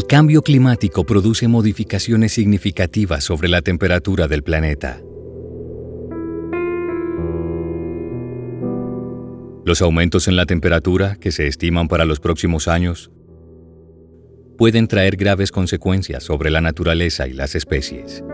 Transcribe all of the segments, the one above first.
El cambio climático produce modificaciones significativas sobre la temperatura del planeta. Los aumentos en la temperatura, que se estiman para los próximos años, pueden traer graves consecuencias sobre la naturaleza y las especies.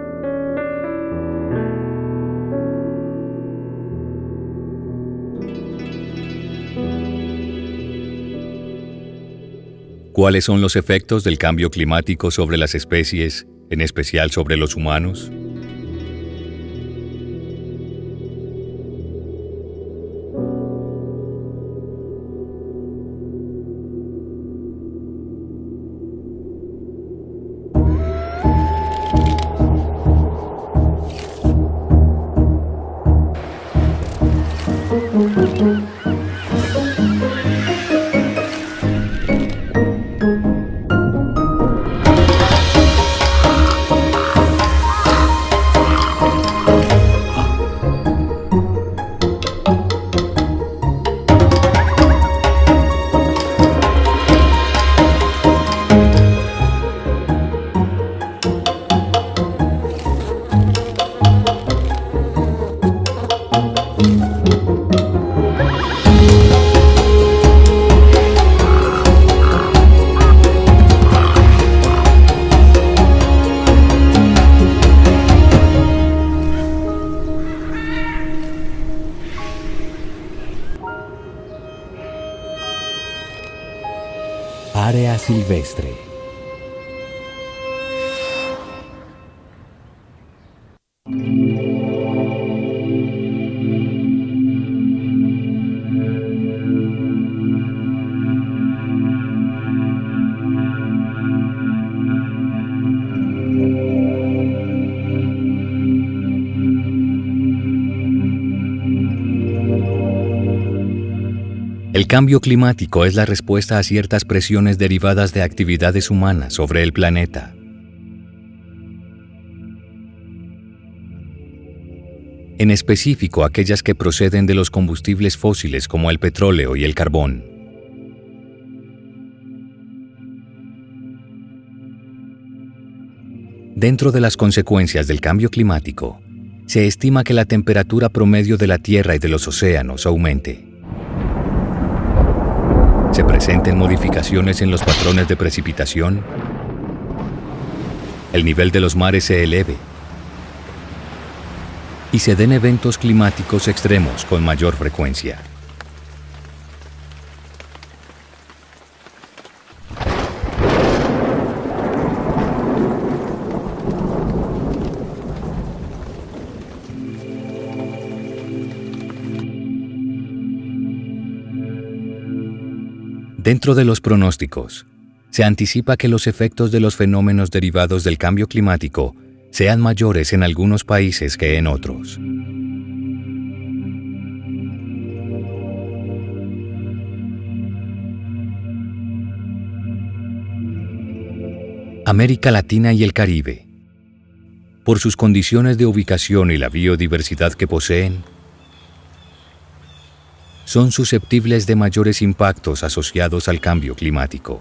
¿Cuáles son los efectos del cambio climático sobre las especies, en especial sobre los humanos? Área silvestre. El cambio climático es la respuesta a ciertas presiones derivadas de actividades humanas sobre el planeta. En específico, aquellas que proceden de los combustibles fósiles como el petróleo y el carbón. Dentro de las consecuencias del cambio climático, se estima que la temperatura promedio de la Tierra y de los océanos aumente. Se presenten modificaciones en los patrones de precipitación, el nivel de los mares se eleve y se den eventos climáticos extremos con mayor frecuencia. Dentro de los pronósticos, se anticipa que los efectos de los fenómenos derivados del cambio climático sean mayores en algunos países que en otros. América Latina y el Caribe, por sus condiciones de ubicación y la biodiversidad que poseen, son susceptibles de mayores impactos asociados al cambio climático.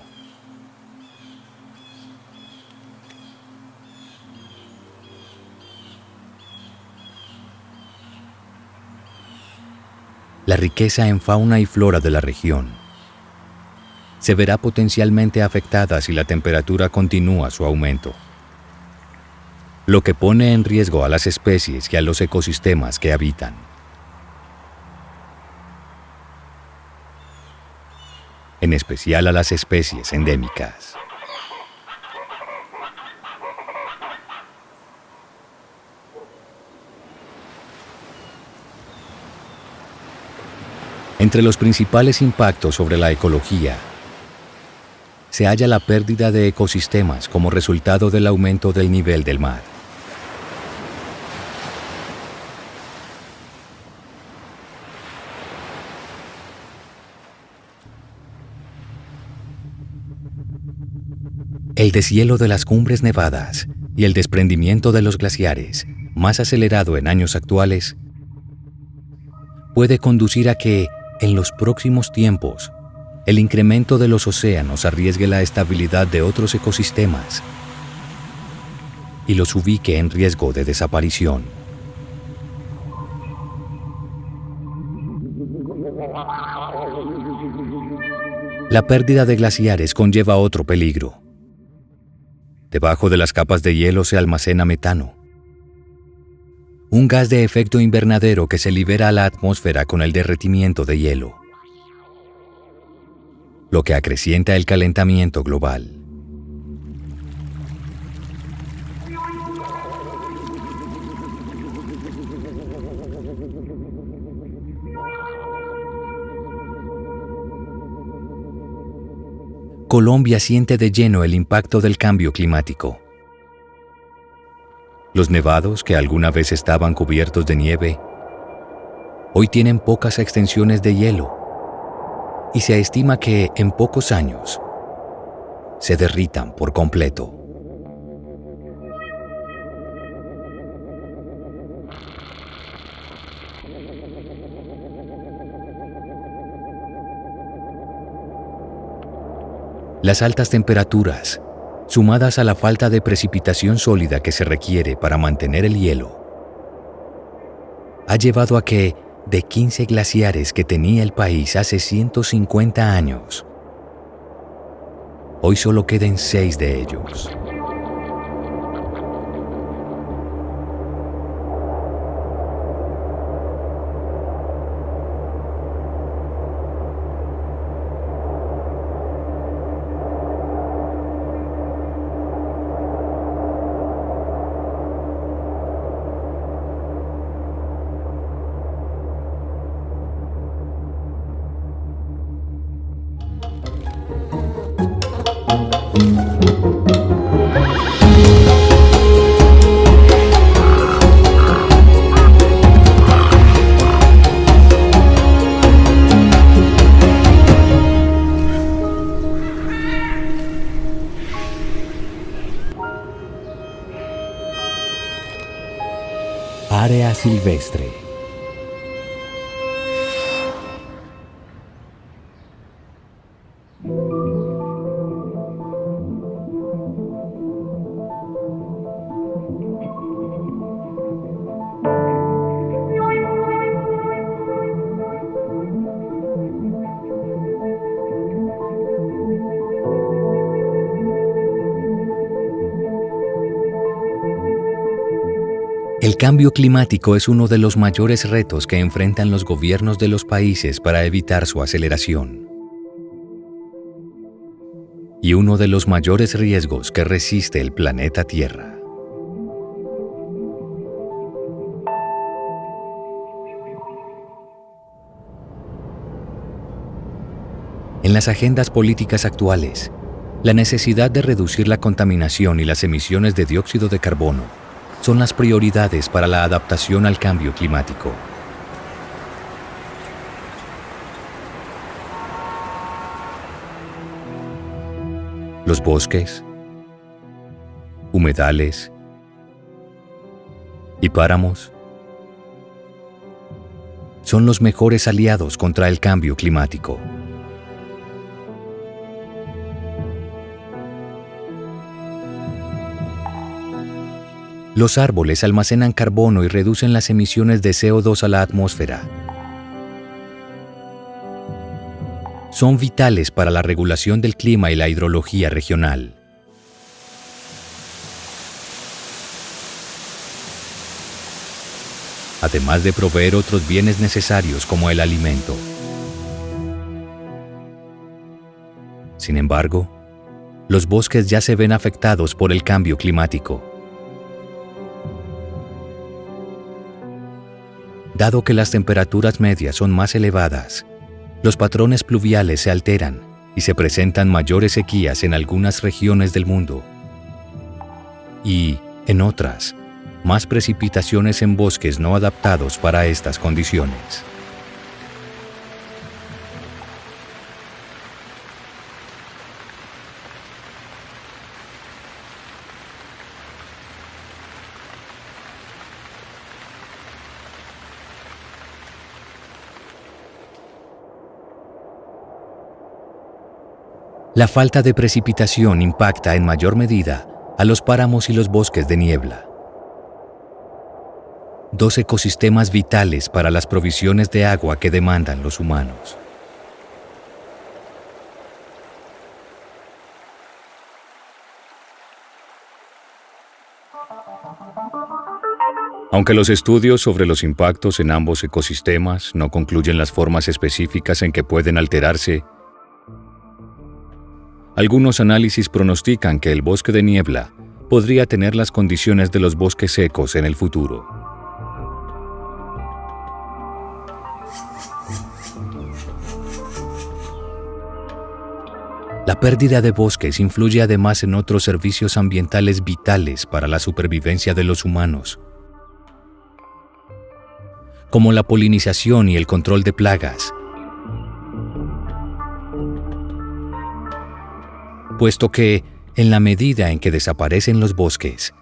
La riqueza en fauna y flora de la región se verá potencialmente afectada si la temperatura continúa su aumento, lo que pone en riesgo a las especies y a los ecosistemas que habitan. En especial a las especies endémicas. Entre los principales impactos sobre la ecología, se halla la pérdida de ecosistemas como resultado del aumento del nivel del mar. El deshielo de las cumbres nevadas y el desprendimiento de los glaciares, más acelerado en años actuales, puede conducir a que, en los próximos tiempos, el incremento de los océanos arriesgue la estabilidad de otros ecosistemas y los ubique en riesgo de desaparición. La pérdida de glaciares conlleva otro peligro. Debajo de las capas de hielo se almacena metano, un gas de efecto invernadero que se libera a la atmósfera con el derretimiento de hielo, lo que acrecienta el calentamiento global. Colombia siente de lleno el impacto del cambio climático. Los nevados, que alguna vez estaban cubiertos de nieve, hoy tienen pocas extensiones de hielo, y se estima que en pocos años se derritan por completo. Las altas temperaturas, sumadas a la falta de precipitación sólida que se requiere para mantener el hielo, ha llevado a que, de 15 glaciares que tenía el país hace 150 años, hoy solo queden 6 de ellos. Área silvestre. El cambio climático es uno de los mayores retos que enfrentan los gobiernos de los países para evitar su aceleración. Y uno de los mayores riesgos que resiste el planeta Tierra. En las agendas políticas actuales, la necesidad de reducir la contaminación y las emisiones de dióxido de carbono son las prioridades para la adaptación al cambio climático. Los bosques, humedales y páramos son los mejores aliados contra el cambio climático. Los árboles almacenan carbono y reducen las emisiones de CO2 a la atmósfera. Son vitales para la regulación del clima y la hidrología regional. Además de proveer otros bienes necesarios como el alimento. Sin embargo, los bosques ya se ven afectados por el cambio climático. Dado que las temperaturas medias son más elevadas, los patrones pluviales se alteran y se presentan mayores sequías en algunas regiones del mundo. Y, en otras, más precipitaciones en bosques no adaptados para estas condiciones. La falta de precipitación impacta en mayor medida a los páramos y los bosques de niebla. Dos ecosistemas vitales para las provisiones de agua que demandan los humanos. Aunque los estudios sobre los impactos en ambos ecosistemas no concluyen las formas específicas en que pueden alterarse, algunos análisis pronostican que el bosque de niebla podría tener las condiciones de los bosques secos en el futuro. La pérdida de bosques influye además en otros servicios ambientales vitales para la supervivencia de los humanos, como la polinización y el control de plagas, puesto que, en la medida en que desaparecen los bosques,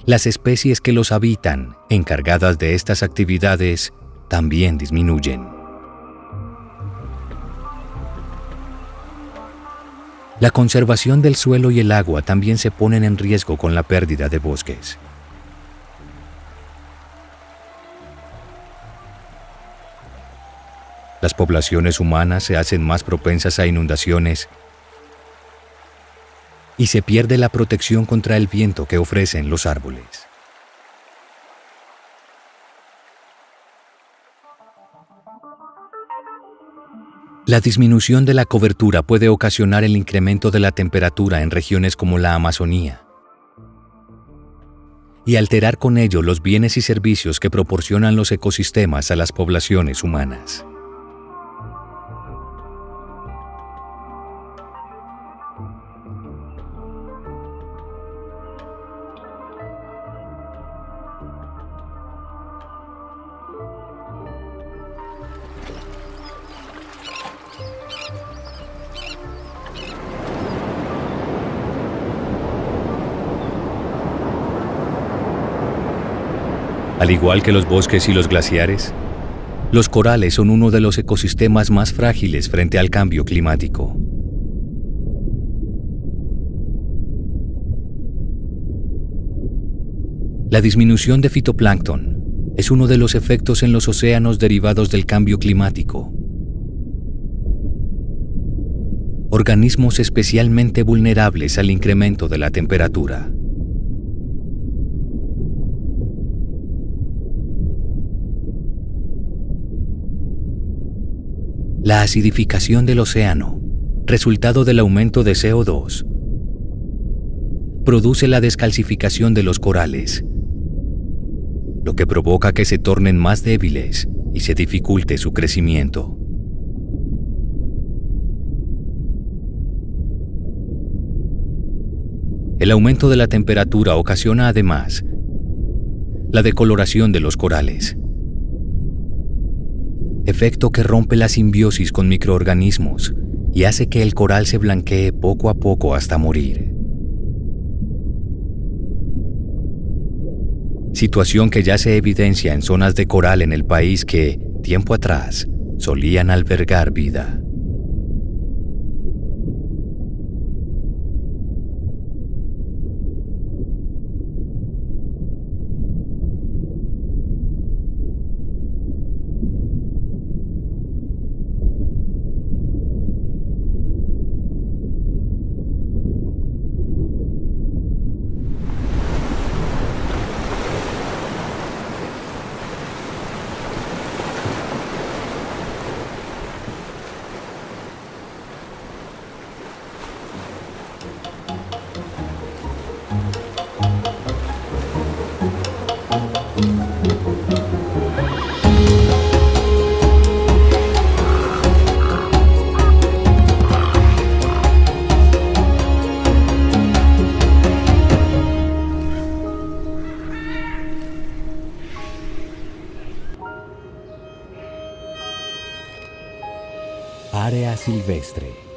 las especies que los habitan, encargadas de estas actividades, también disminuyen. La conservación del suelo y el agua también se ponen en riesgo con la pérdida de bosques. Las poblaciones humanas se hacen más propensas a inundaciones y se pierde la protección contra el viento que ofrecen los árboles. La disminución de la cobertura puede ocasionar el incremento de la temperatura en regiones como la Amazonía y alterar con ello los bienes y servicios que proporcionan los ecosistemas a las poblaciones humanas. Al igual que los bosques y los glaciares, los corales son uno de los ecosistemas más frágiles frente al cambio climático. La disminución de fitoplancton es uno de los efectos en los océanos derivados del cambio climático. Organismos especialmente vulnerables al incremento de la temperatura. La acidificación del océano, resultado del aumento de CO2, produce la descalcificación de los corales, lo que provoca que se tornen más débiles y se dificulte su crecimiento. El aumento de la temperatura ocasiona además la decoloración de los corales, efecto que rompe la simbiosis con microorganismos y hace que el coral se blanquee poco a poco hasta morir. Situación que ya se evidencia en zonas de coral en el país que, tiempo atrás, solían albergar vida. Área silvestre.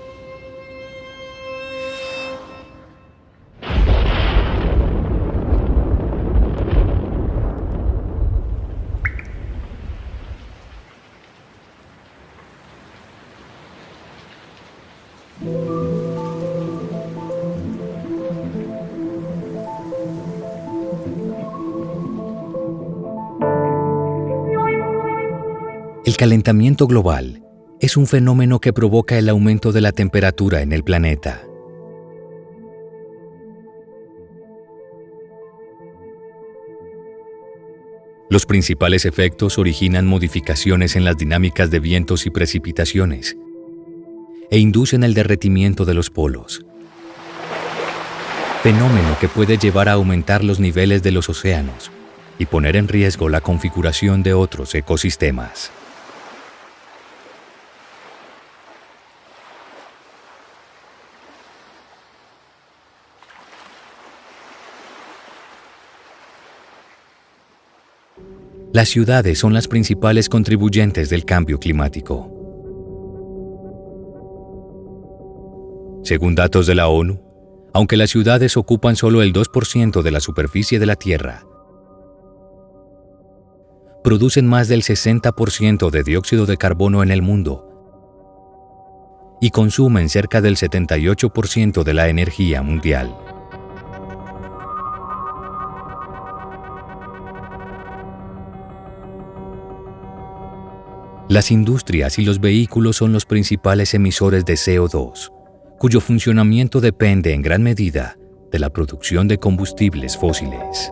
calentamiento global es un fenómeno que provoca el aumento de la temperatura en el planeta. Los principales efectos originan modificaciones en las dinámicas de vientos y precipitaciones e inducen el derretimiento de los polos, fenómeno que puede llevar a aumentar los niveles de los océanos y poner en riesgo la configuración de otros ecosistemas. Las ciudades son las principales contribuyentes del cambio climático. Según datos de la ONU, aunque las ciudades ocupan solo el 2% de la superficie de la Tierra, producen más del 60% de dióxido de carbono en el mundo y consumen cerca del 78% de la energía mundial. Las industrias y los vehículos son los principales emisores de CO2, cuyo funcionamiento depende en gran medida de la producción de combustibles fósiles.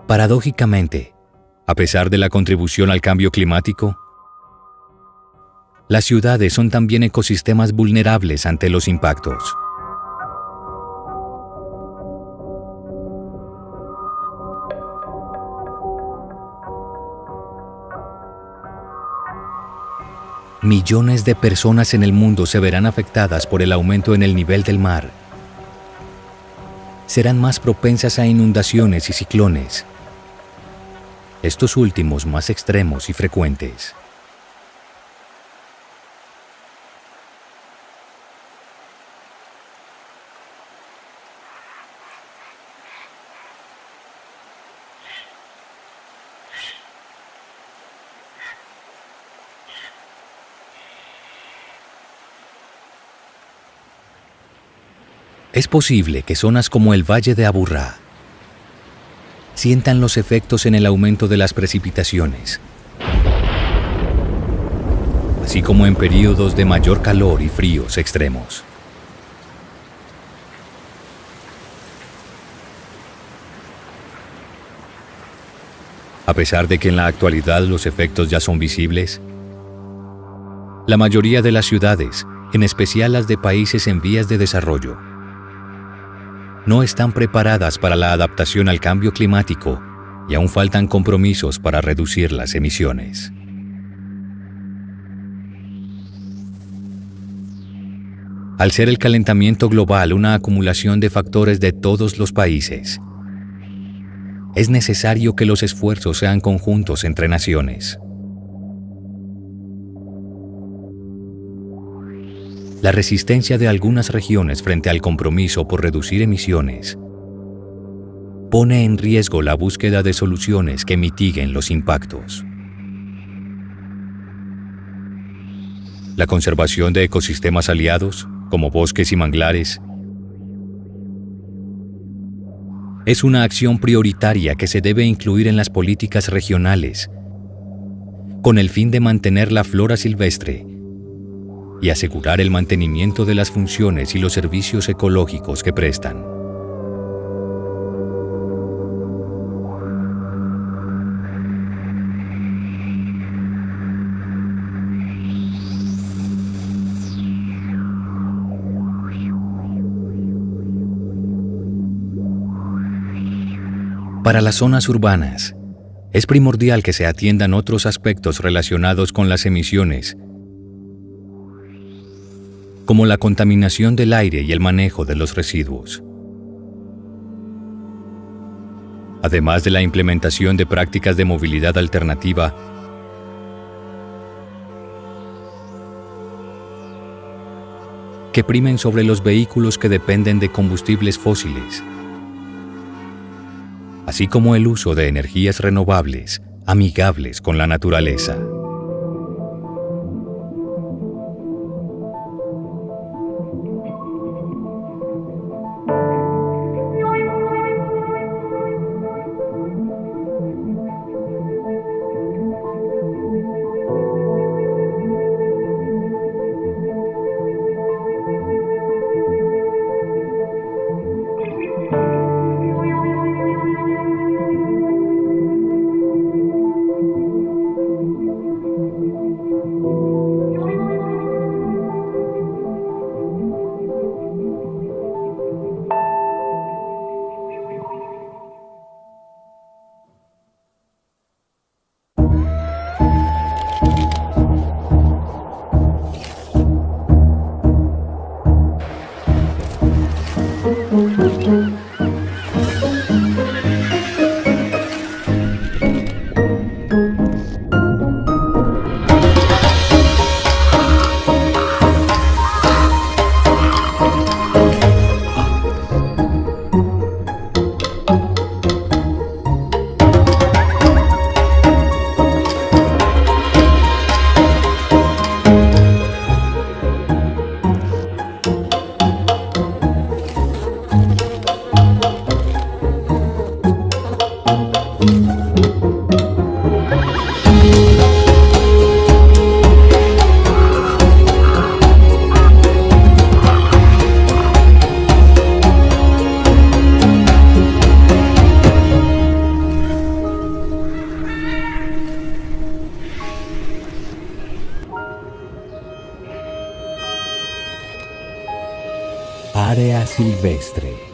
Paradójicamente, a pesar de la contribución al cambio climático, las ciudades son también ecosistemas vulnerables ante los impactos. Millones de personas en el mundo se verán afectadas por el aumento en el nivel del mar. Serán más propensas a inundaciones y ciclones, estos últimos más extremos y frecuentes. Es posible que zonas como el Valle de Aburrá sientan los efectos en el aumento de las precipitaciones, así como en períodos de mayor calor y fríos extremos. A pesar de que en la actualidad los efectos ya son visibles, la mayoría de las ciudades, en especial las de países en vías de desarrollo, no están preparadas para la adaptación al cambio climático y aún faltan compromisos para reducir las emisiones. Al ser el calentamiento global una acumulación de factores de todos los países, es necesario que los esfuerzos sean conjuntos entre naciones. La resistencia de algunas regiones frente al compromiso por reducir emisiones pone en riesgo la búsqueda de soluciones que mitiguen los impactos. La conservación de ecosistemas aliados, como bosques y manglares, es una acción prioritaria que se debe incluir en las políticas regionales, con el fin de mantener la flora silvestre y asegurar el mantenimiento de las funciones y los servicios ecológicos que prestan. Para las zonas urbanas, es primordial que se atiendan otros aspectos relacionados con las emisiones, como la contaminación del aire y el manejo de los residuos. Además de la implementación de prácticas de movilidad alternativa, que primen sobre los vehículos que dependen de combustibles fósiles, así como el uso de energías renovables, amigables con la naturaleza. Área silvestre.